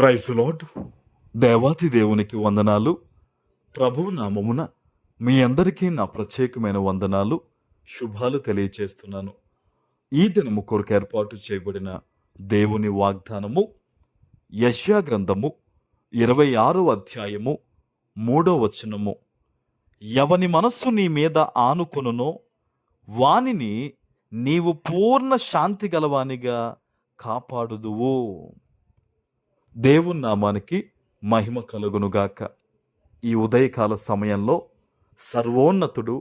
Praise lord. దేవాతి దేవునికి వందనాలు. ప్రభువు నామమున మీ అందరికీ నా ప్రత్యేకమైన వందనాలు, శుభాలు తెలియచేస్తున్నాను. ఈ దినము కొరకు ఏర్పాటు చేయబడిన దేవుని వాగ్దానము యెషయా గ్రంథము 26వ అధ్యాయము 3వ వచనము. ఎవని మనస్సు నీ మీద ఆనుకొనునో వానిని నీవు పూర్ణ శాంతి గలవానిగా కాపాడుదువు. దేవుని నామానికి మహిమ కలుగునుగాక. ఈ ఉదయకాల సమయంలో సర్వోన్నతుడు,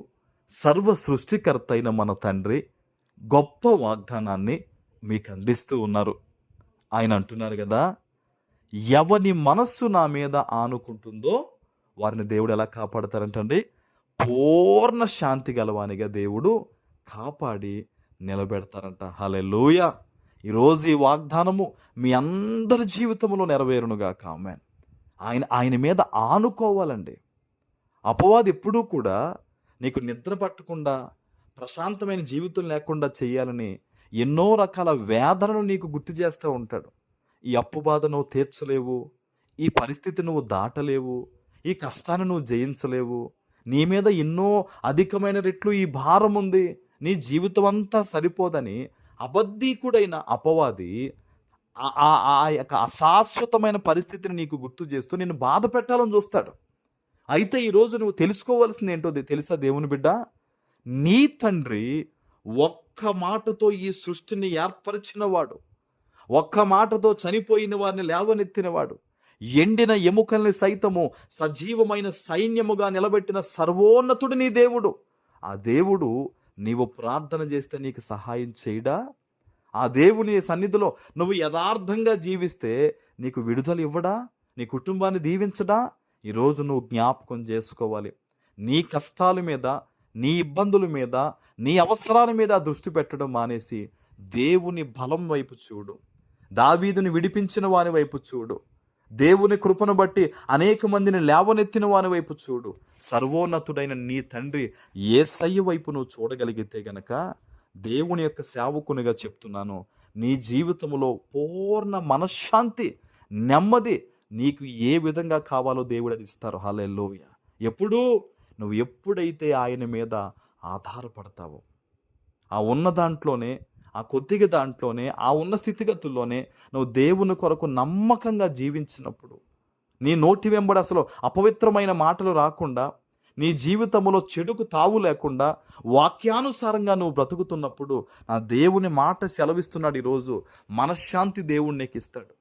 సర్వ సృష్టికర్త అయిన మన తండ్రి గొప్ప వాగ్దానాన్ని మీకు అందిస్తూ ఉన్నారు. ఆయన అంటున్నారు కదా, ఎవని మనస్సు నా మీద ఆనుకుంటుందో వారిని దేవుడు ఎలా కాపాడతారంటండి? పూర్ణ శాంతి గలవానిగా దేవుడు కాపాడి నిలబెడతారంట. హల్లెలూయా. ఈరోజు ఈ వాగ్దానము మీ అందరి జీవితంలో నెరవేరునుగాక. ఆమేన్. ఆయన మీద ఆనుకోవాలండి. అపవాది ఎప్పుడూ కూడా నీకు నిద్ర పట్టకుండా, ప్రశాంతమైన జీవితం లేకుండా చేయాలని ఎన్నో రకాల వేదనలు నీకు గుర్తు చేస్తూ ఉంటాడు. ఈ అప్పు బాధ నువ్వు తీర్చలేవు, ఈ పరిస్థితి నువ్వు దాటలేవు, ఈ కష్టాన్ని నువ్వు జయించలేవు, నీ మీద ఎన్నో అధికమైన రెట్లు ఈ భారం ఉంది, నీ జీవితం అంతా సరిపోదని అబద్ధీకుడైన అపవాది ఆ యొక్క అశాశ్వతమైన పరిస్థితిని నీకు గుర్తు చేస్తూ నిన్ను బాధ పెట్టాలని చూస్తాడు. అయితే ఈరోజు నువ్వు తెలుసుకోవాల్సింది ఏంటో తెలుసా దేవుని బిడ్డ? నీ తండ్రి ఒక్క మాటతో ఈ సృష్టిని ఏర్పరిచినవాడు, ఒక్క మాటతో చనిపోయిన వారిని లేవనెత్తినవాడు, ఎండిన ఎముకల్ని సైతము సజీవమైన సైన్యముగా నిలబెట్టిన సర్వోన్నతుడు నీ దేవుడు. ఆ దేవుడు నీవు ప్రార్థన చేస్తే నీకు సహాయం చేయడా? ఆ దేవుని సన్నిధిలో నువ్వు యథార్థంగా జీవిస్తే నీకు విడుదల ఇవ్వడా? నీ కుటుంబాన్ని దీవించడా? ఈరోజు నువ్వు జ్ఞాపకం చేసుకోవాలి. నీ కష్టాల మీద, నీ ఇబ్బందుల మీద, నీ అవసరాల మీద దృష్టి పెట్టడం మానేసి దేవుని బలం వైపు చూడు. దావీదుని విడిపించిన వాని వైపు చూడు. దేవుని కృపను బట్టి అనేక మందిని లేవనెత్తిన వాని వైపు చూడు. సర్వోన్నతుడైన నీ తండ్రి యేసయ్య వైపు నువ్వు చూడగలిగితే గనక, దేవుని యొక్క సేవకునిగా చెప్తున్నాను, నీ జీవితంలో పూర్ణ మనశ్శాంతి, నెమ్మది నీకు ఏ విధంగా కావాలో దేవుడు అది ఇస్తారు. హల్లెలూయా. నువ్వు ఎప్పుడైతే ఆయన మీద ఆధారపడతావో, ఆ ఉన్న దాంట్లోనే, ఆ కొద్దిగా దాంట్లోనే, ఆ ఉన్న స్థితిగతుల్లోనే నువ్వు దేవుని కొరకు నమ్మకంగా జీవించినప్పుడు, నీ నోటి వెంబడి అసలు అపవిత్రమైన మాటలు రాకుండా, నీ జీవితంలో చెడుకు తావు లేకుండా వాక్యానుసారంగా నువ్వు బ్రతుకుతున్నప్పుడు, నా దేవుని మాట సెలవిస్తున్నాడు ఈరోజు, మనశ్శాంతి దేవుడు నీకు ఇస్తాడు,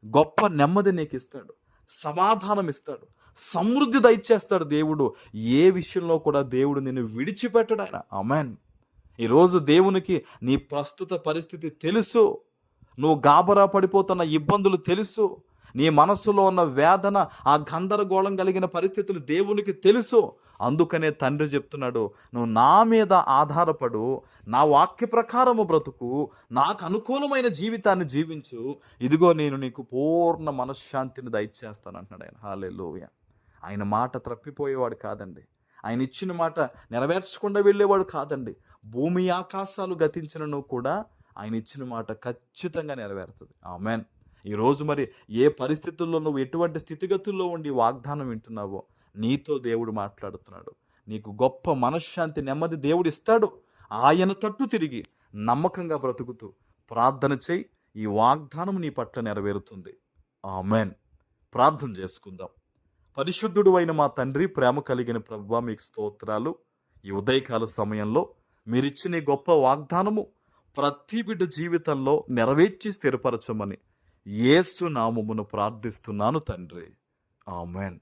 గొప్ప నెమ్మది నీకు ఇస్తాడు, సమాధానం ఇస్తాడు, సమృద్ధి దయచేస్తాడు దేవుడు. ఏ విషయంలో కూడా దేవుడు నిన్ను విడిచిపెట్టడు ఆయన. ఆమేన్. ఈరోజు దేవునికి నీ ప్రస్తుత పరిస్థితి తెలుసు, నువ్వు గాబరా పడిపోతున్న ఇబ్బందులు తెలుసు, నీ మనస్సులో ఉన్న వేదన, ఆ గందరగోళం కలిగిన పరిస్థితులు దేవునికి తెలుసు. అందుకనే తండ్రి చెప్తున్నాడు, నువ్వు నా మీద ఆధారపడు, నా వాక్య ప్రకారము బ్రతుకు, నాకు అనుకూలమైన జీవితాన్ని జీవించు, ఇదిగో నేను నీకు పూర్ణ మనశ్శాంతిని దయచేస్తాను అంటున్నాడు ఆయన. హల్లెలూయా. ఆయన మాట తప్పిపోయేవాడు కాదండి. ఆయన ఇచ్చిన మాట నెరవేర్చకుండా వెళ్ళేవాడు కాదండి. భూమి ఆకాశాలు గతించినను కూడా ఆయన ఇచ్చిన మాట ఖచ్చితంగా నెరవేరుతుంది. ఆమేన్. ఈరోజు మరి ఏ పరిస్థితుల్లో, నువ్వు ఎటువంటి స్థితిగతుల్లో ఉండి వాగ్దానం వింటున్నావో, నీతో దేవుడు మాట్లాడుతున్నాడు. నీకు గొప్ప మనశ్శాంతి, నెమ్మది దేవుడు ఇస్తాడు. ఆయన తట్టు తిరిగి నమ్మకంగా బ్రతుకుతూ ప్రార్థన చేయి, ఈ వాగ్దానం నీ పట్ల నెరవేరుతుంది. ఆమేన్. ప్రార్థన చేసుకుందాం. పరిశుద్ధుడు అయిన మా తండ్రి, ప్రేమ కలిగిన ప్రభువా, మీకు స్తోత్రాలు. ఈ ఉదయకాల సమయంలో మీరిచ్చిన గొప్ప వాగ్దానము ప్రతి బిడ్డ జీవితంలో నెరవేర్చి స్థిరపరచమని యేసు నామమున ప్రార్థిస్తున్నాను తండ్రి. ఆమేన్.